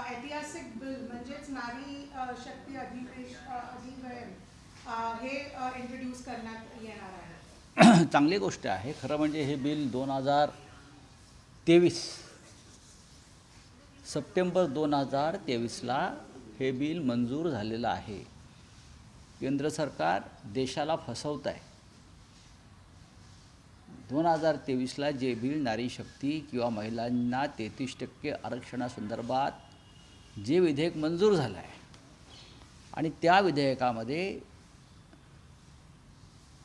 ऐतिहासिक बिल म्हणजेच नारी शक्ती अधिनियम हे इंट्रोड्यूस करण्यात येणार आहे. चांगली गोष्ट आहे. खरं म्हणजे हे बिल 2023 सप्टेंबर 2023ला हे बिल मंजूर झालेलं आहे. केंद्र सरकार देशाला फसवत आहे. 2023ला जे बिल नारी शक्ती किंवा महिलांना 33% आरक्षणासंदर्भात जे विधेयक मंजूर झालं आहे आणि त्या विधेयकामध्ये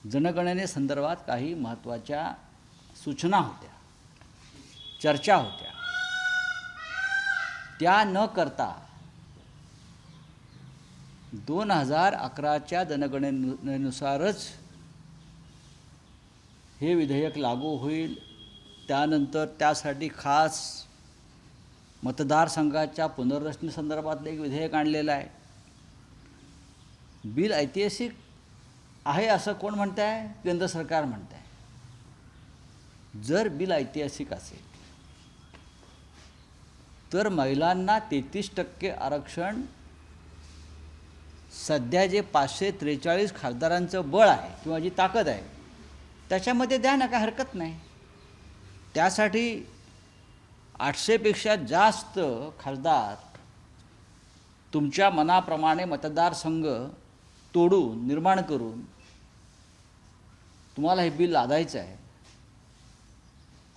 जनगणनेसंदर्भात काही महत्त्वाच्या सूचना होत्या, चर्चा होत्या, त्या न करता 2011च्या जनगणनेनुसारच हे विधेयक लागू होईल. त्यानंतर त्यासाठी खास मतदारसंघाच्या पुनर्रचनेसंदर्भातलं एक विधेयक आणलेलं आहे. बिल ऐतिहासिक आहे असं कोण म्हणत आहे? केंद्र सरकार म्हणत आहे. जर बिल ऐतिहासिक असेल तर महिलांना 33% आरक्षण सध्या जे 543 खासदारांचं बळ आहे किंवा जी ताकद आहे त्याच्यामध्ये द्या ना, काय हरकत नाही. त्यासाठी 800पेक्षा जास्त खासदार तुमच्या मनाप्रमाणे मतदारसंघ तोडून निर्माण करून तुम्हाला हे बिल लादायचं आहे.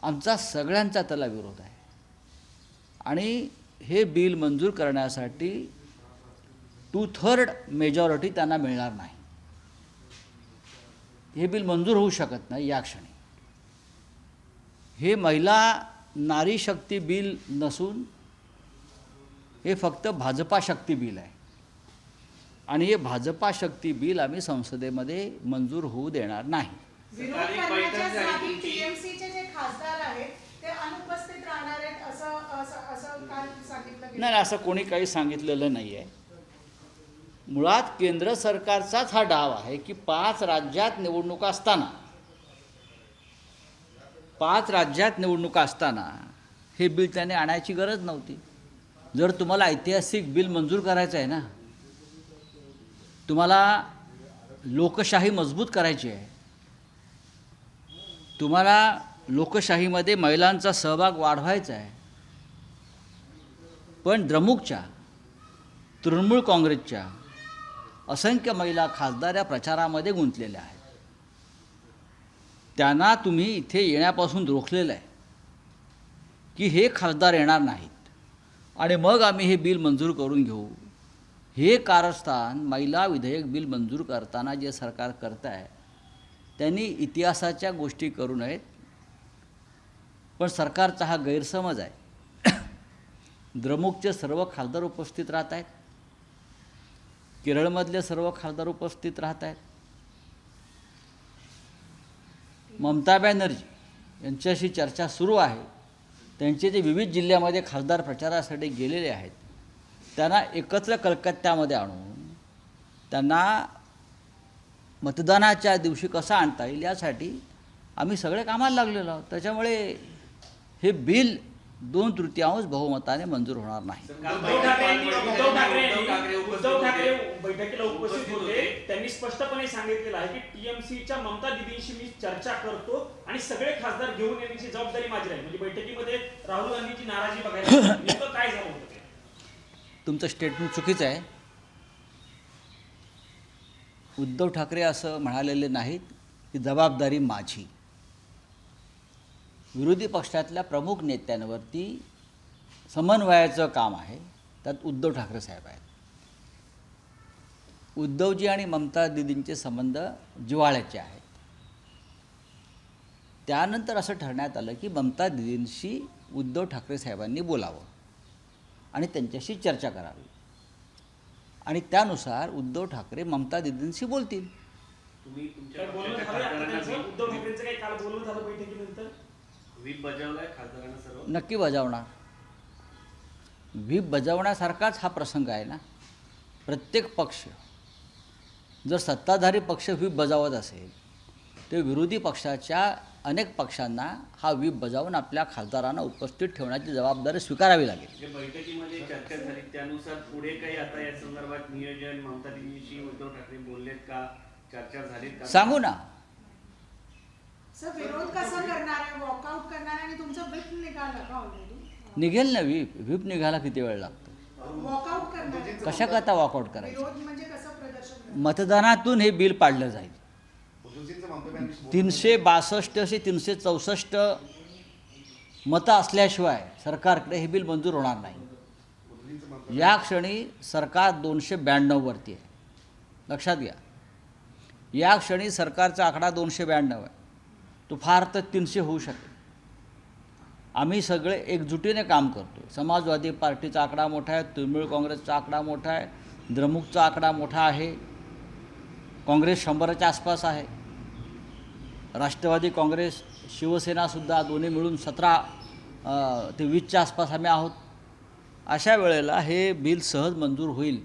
आमचा सगळ्यांचा त्याला विरोध आहे आणि हे बिल मंजूर करण्यासाठी 2/3 मेजॉरिटी त्यांना मिळणार नाही. हे बिल मंजूर होऊ शकत नाही या क्षणी. हे महिला नारी शक्ती बिल नसून हे फक्त भाजपा शक्ती बिल आहे आणि हे भाजपा शक्ती बिल आम्ही संसदेमध्ये मंजूर होऊ देणार नाही. विरोध करण्यासाठी टीएमसीचे जे खासदार आहेत ते अनुपस्थित राहणार आहेत असं काल सांगितलं गेलं. नाही, असं कोणी काही सांगितलेलं नाही आहे. मुळात केंद्र सरकारचाच हा डाव आहे की 5 राज्यात निवडणुका असताना हे बिल त्याने आणायची गरज नव्हती. जर तुम्हाला ऐतिहासिक बिल मंजूर करायचं आहे ना, तुम्हाला लोकशाही मजबूत करायची आहे, तुम्हाला लोकशाहीमध्ये महिलांचा सहभाग वाढवायचा आहे, पण द्रमुकच्या तृणमूल काँग्रेसच्या असंख्य महिला खासदार या प्रचारामध्ये गुंतलेल्या आहेत. त्यांना तुम्ही इथे येण्यापासून रोखलेलं आहे की हे खासदार येणार नाहीत आणि मग आम्ही हे बिल मंजूर करून घेऊ. हे कारस्थान महिला विधेयक बिल मंजूर करताना जे सरकार करत आहे त्यांनी इतिहासाच्या गोष्टी करू नयेत. पण सरकारचा हा गैरसमज आहे. द्रमुकचे सर्व खासदार उपस्थित राहत आहेत, केरळमधले सर्व खासदार उपस्थित राहत आहेत, ममता बॅनर्जी यांच्याशी चर्चा सुरू आहे. त्यांचे जे विविध जिल्ह्यामध्ये खासदार प्रचारासाठी गेलेले आहेत त्यांना एकत्र कलकत्त्यामध्ये आणून त्यांना मतदानाच्या दिवशी कसं आणता येईल यासाठी आम्ही सगळे कामाला लागलेलो आहोत. त्याच्यामुळे हे बिल 2/3 बहुमताने मंजूर होणार नाही. उद्धव ठाकरे बैठकीला उपस्थित होते. त्यांनी स्पष्टपणे सांगितलेलं आहे की टीएमसीच्या ममता दिदींशी मी चर्चा करतो आणि सगळे खासदार घेऊन येण्याची जबाबदारी माझी राहील. म्हणजे बैठकीमध्ये राहुल गांधीची नाराजी बघायला नेमकं काय झालं होतं ते? तुमचं स्टेटमेंट चुकीचं आहे. उद्धव ठाकरे असं म्हणालेले नाहीत की जबाबदारी माझी. विरोधी पक्षातल्या प्रमुख नेत्यांवरती समन्वयाचं काम आहे, त्यात उद्धव ठाकरे साहेब आहेत. उद्धवजी आणि ममता दिदींचे संबंध जिव्हाळ्याचे आहेत. त्यानंतर असं ठरण्यात आलं की ममता दिदींशी उद्धव ठाकरे साहेबांनी बोलावं आणि त्यांच्याशी चर्चा करावी आणि त्यानुसार उद्धव ठाकरे ममता दिदींशी बोलतील. तुम्ही तुमच्या उद्धव ठाकरेंचं काही काल बोलणं झालं बैठकीनंतर? व्हीप बजावलाय खासदारांना सर्व? नक्की बजावणार. व्हीप बजावण्यासारखाच हा प्रसंग आहे ना. प्रत्येक पक्ष जर सत्ताधारी पक्ष व्हीप बजावत असेल तर विरोधी पक्षाच्या अनेक पक्षांना हा व्हीप बजावून आपल्या खासदारांना उपस्थित ठेवण्याची जबाबदारी स्वीकारावी लागेल. जे बैठकीमध्ये चर्चा झाली त्यानुसार पुढे काही आता या संदर्भात नियोजन ममता दिदींशी उद्धव ठाकरे बोललेत का, चर्चा झालीत का? सांगू ना. सर विरोध कसा करणार आहे, वॉकआउट करणार आणि तुमचं व्हिप निघालं का ऑलरेडी? निघेल ना व्हीप निघायला किती वेळ लागतो? वॉकआउट करणार आहे. कशा करता वॉकआउट करायचं? विरोध म्हणजे कसं प्रदर्शन करणार? मतदानातून हे बिल पाडलं जाईल. 362 असे 364 मतं असल्याशिवाय सरकारकडे हे बिल मंजूर होणार नाही. या क्षणी सरकार 292 वरती आहे, लक्षात घ्या. या क्षणी सरकारचा आकडा 292 आहे. तो फार तर 300 होऊ शकेल. आम्ही सगळे एकजुटीने काम करतो. समाजवादी पार्टीचा आकडा मोठा आहे, तृणमूल काँग्रेसचा आकडा मोठा आहे, द्रमुकचा आकडा मोठा आहे, काँग्रेस 100च्या आसपास आहे, राष्ट्रवादी काँग्रेस शिवसेनासुद्धा दोन्ही मिळून 17 ते 20च्या आसपास आम्ही आहोत. अशा वेळेला हे बिल सहज मंजूर होईल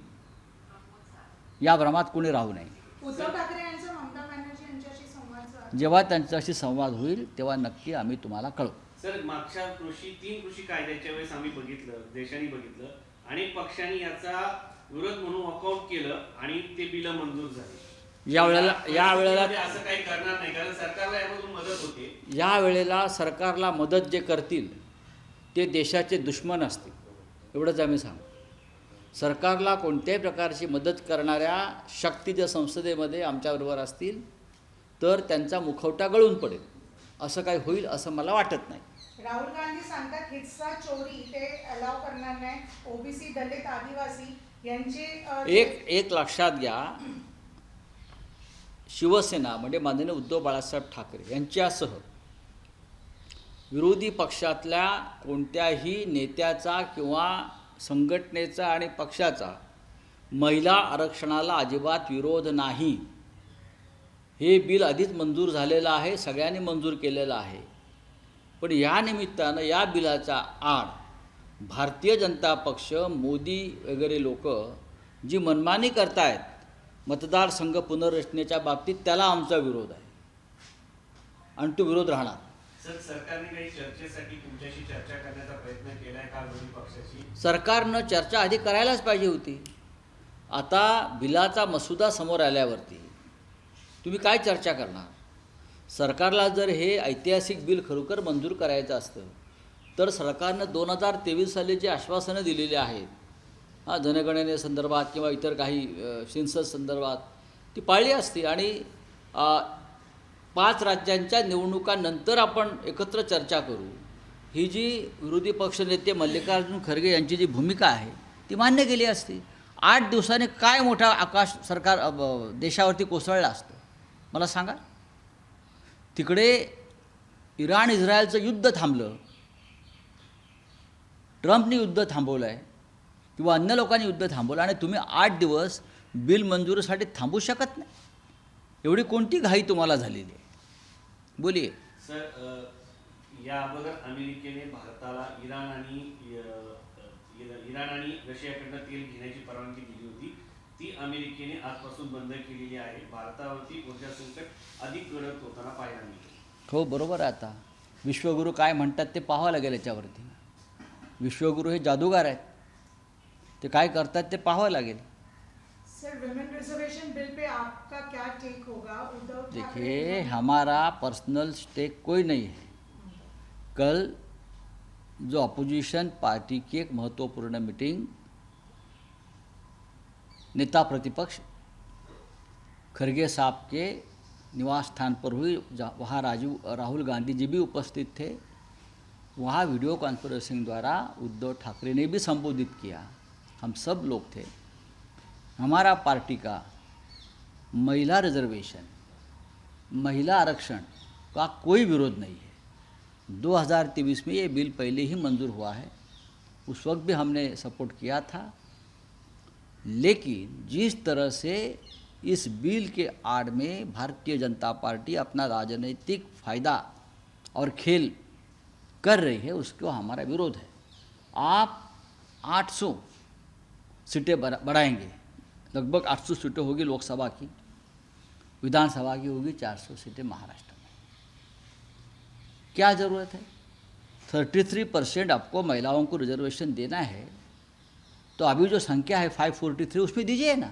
या भ्रमात कोणी राहू नये. उद्धव ठाकरे यांचा ममता बॅनर्जी यांच्याशी संवाद साधला. जेव्हा त्यांच्याशी संवाद होईल तेव्हा नक्की आम्ही तुम्हाला कळवू. सर, मागच्या 3 कृषी कायद्याच्या वेळेस आम्ही बघितलं, देशाने बघितलं, अनेक पक्षांनी याचा विरोध म्हणून वॉकआउट केलं आणि ते बिल मंजूर झाले. या वेळेला असं काही करणार नाही, कारण सरकारला यामधून मदत होते. या वेळेला सरकारला मदत जे करतील ते देशाचे दुश्मन असतील, एवढंच आम्ही सांगू. सरकारला कोणत्याही प्रकारची मदत करणाऱ्या शक्ती जर संसदेमध्ये आमच्याबरोबर असतील तर त्यांचा मुखवटा गळून पडेल. असं काही होईल असं मला वाटत नाही. राहुल गांधी सांगतात हिस्सा चोरी ते अलाव करणार नाही. ओबीसी, दलित, आदिवासी यांचे एक लक्षात घ्या, शिवसेना म्हणजे माननीय उद्धव बाळासाहेब ठाकरे यांच्यासह विरोधी पक्षातल्या कोणत्याही नेत्याचा किंवा संघटनेचा आणि पक्षाचा महिला आरक्षणाला अजिबात विरोध नाही. हे बिल आधीच मंजूर झालेलं आहे, सगळ्यांनी मंजूर केलेलं आहे. पण या निमित्तानं या बिलाचा आड भारतीय जनता पक्ष, मोदी वगैरे लोक जी मनमानी करतायत मतदारसंघ पुनर्रचनेच्या बाबतीत, त्याला आमचा विरोध आहे आणि तो विरोध राहणार. सर, सरकारने काही चर्चेसाठी तुमच्याशी चर्चा करण्याचा प्रयत्न केलाय का विरोधी पक्षाशी? सरकारनं चर्चा आधी करायलाच पाहिजे होती. आता बिलाचा मसुदा समोर आल्यावरती तुम्ही काय चर्चा करणार? सरकारला जर हे ऐतिहासिक बिल खरोखर मंजूर करायचं असतं तर सरकारनं 2023 साली जी आश्वासनं दिलेली आहेत, जनगणनेसंदर्भात किंवा इतर काही सेन्सस संदर्भात, ती पाळली असती आणि 5 राज्यांच्या निवडणुकांनंतर आपण एकत्र चर्चा करू. ही जी विरोधी पक्षनेते मल्लिकार्जुन खरगे यांची जी भूमिका आहे ती मान्य केली असती. 8 दिवसांनी काय मोठा आकाश सरकार देशावरती कोसळलं असतं मला सांगा. तिकडे इराण इस्रायलचं युद्ध थांबलं, ट्रम्पनी युद्ध थांबवलं आहे किंवा अन्य लोकांनी युद्ध थांबवलं आणि तुम्ही 8 दिवस बिल मंजुरीसाठी थांबू शकत नाही. एवढी कोणती घाई तुम्हाला झालेली आहे? बोलिये. सर, या अगोदर अमेरिकेने भारताला इराण आणि रशियाकडनं तेल घेण्याची परवानगी दिली होती. ती अमेरिकेने आजपासून बंद केलेली आहे. भारतावरती ऊर्जा संकट अधिक गडद होताना पाहायला मिळते. हो, बरोबर आहे. आता विश्वगुरू काय म्हणतात ते पाहावं लागेल याच्यावरती. विश्वगुरू हे जादूगार आहेत, ते काय करतात ते पाहावं लागेल. Sir, women reservation bill pay आपका क्या टेक होगा? उद्धव ठाकरे देखिए, हमारा पर्सनल स्टेक कोई नहीं है. कल जो अपोजिशन पार्टी की एक महत्वपूर्ण मीटिंग नेता प्रतिपक्ष खरगे साहब के निवास स्थान पर हुई, वहाँ राहुल गांधी जी भी उपस्थित थे. वहाँ वीडियो कॉन्फ्रेंसिंग द्वारा उद्धव ठाकरे ने भी संबोधित किया. हम सब लोग थे. हमारा पार्टी का महिला रिजर्वेशन, महिला आरक्षण का कोई विरोध नहीं है. 2023 में ये बिल पहले ही मंजूर हुआ है, उस वक्त भी हमने सपोर्ट किया था. लेकिन जिस तरह से इस बिल के आड़ में भारतीय जनता पार्टी अपना राजनीतिक फ़ायदा और खेल कर रही है, उसको हमारा विरोध है. आप 800 सीटें बढ़ाएंगे, लगभग 800 सीटें होगी लोकसभा की, विधानसभा की होगी 400 सीटें महाराष्ट्र में. 800 सीटें बढ़ाएंगे, लगभग 800 सीटें होगी लोकसभा की, विधानसभा की होगी 400 सीटें महाराष्ट्र में. 800 सीटें बढ़ाएंगे, लगभग 800 सीटें होगी लोकसभा की, विधानसभा की होगी 400 सीटें महाराष्ट्र में. क्या ज़रूरत है? 33% आपको महिलाओं को रिजर्वेशन देना है, तो अभी जो संख्या है 543 उसमें दीजिए ना।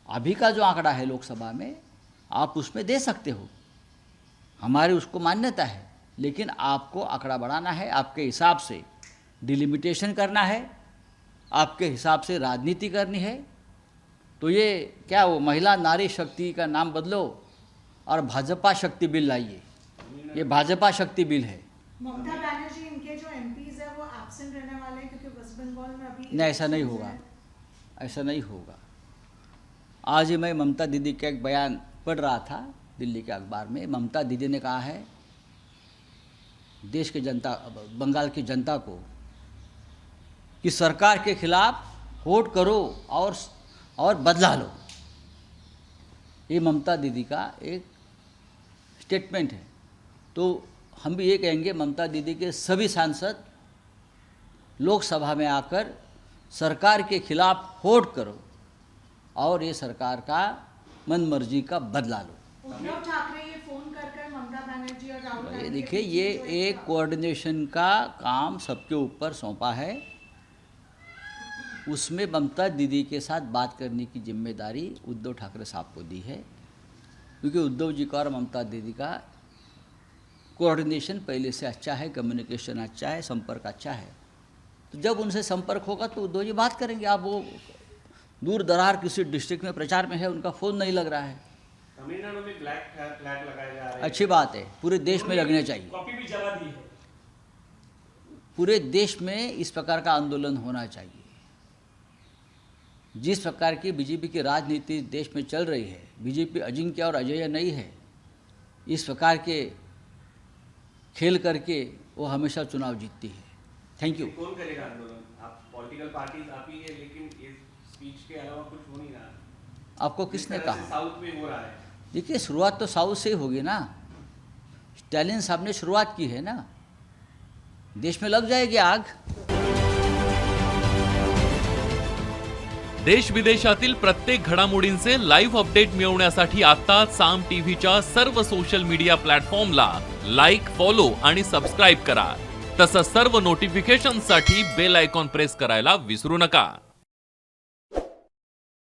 अभी का जो आंकड़ा है लोकसभा में आप उसमें दे सकते हो, हमारी उसको मान्यता है, लेकिन आपको आंकड़ा बढ़ाना है, आपके हिसाब से डिलिमिटेशन करना है, आपके हिसाब से राजनीति करनी है। तो ये क्या वो महिला नारी शक्ति का नाम बदलो और भाजपा शक्ति बिल लाइए, ये भाजपा शक्ति बिल है। ममता बनर्जी इनके जो एमपीज है वो एब्सेंट रहने वाले हैं क्योंकि वेस्ट बंगाल में अभी नहीं, ऐसा नहीं होगा, ऐसा नहीं होगा। आज ही मैं ममता दीदी का एक बयान पढ़ रहा था दिल्ली के अखबार में। ममता दीदी ने कहा है देश के जनता, बंगाल की जनता को कि सरकार के खिलाफ वोट करो और बदला लो। ये ममता दीदी का एक स्टेटमेंट है। तो हम भी ये कहेंगे ममता दीदी के सभी सांसद लोकसभा में आकर सरकार के खिलाफ वोट करो और ये सरकार का मन मर्जी का बदला लो। उद्धव ठाकरे ये फोन कर ममता बनर्जी और राहुल गांधी ये के देखिए, बीच ये जो एक कोऑर्डिनेशन का काम सबके ऊपर सौंपा है, उसमें ममता दीदी के साथ बात करने की जिम्मेदारी उद्धव ठाकरे साहब को दी है, क्योंकि उद्धव जी का और ममता दीदी का कोऑर्डिनेशन पहले से अच्छा है, कम्युनिकेशन अच्छा है, संपर्क अच्छा है। तो जब उनसे संपर्क होगा तो उद्धव जी बात करेंगे। आप वो दूर दरार किसी डिस्ट्रिक्ट में प्रचार में है, उनका फ़ोन नहीं लग रहा है, तमिलनाडु में ब्लैक फ्लैग लगाए जा रहे हैं। अच्छी बात है, पूरे देश में लगने चाहिए। कॉपी भी जला दी है। पूरे देश में इस प्रकार का आंदोलन होना चाहिए। जिस प्रकार की बीजेपी की राजनीति देश में चल रही है, बीजेपी अजिंक्य और अजेय नहीं है। इस प्रकार के खेल करके वो हमेशा चुनाव जीतती है। Thank you. कौन करेगा आंदोलन? आप पॉलिटिकल पार्टीज आप ही है, लेकिन इस स्पीच के अलावा कुछ हो नहीं रहा। आपको किसने जिस तरह कहा? से साउथ में हो रहा है। देखिए, शुरुआत तो साउथ से ही होगी ना। स्टालिन साहब ने शुरुआत की है ना, देश में लग जाएगी आग। देश विदेशातील प्रत्येक घडामोडींचे लाईव्ह अपडेट मिळवण्यासाठी आता साम टीव्हीच्या सर्व सोशल मीडिया प्लॅटफॉर्मला लाईक, फॉलो आणि सबस्क्राईब करा। तसंच सर्व नोटिफिकेशनसाठी बेल आयकॉन प्रेस करायला विसरू नका।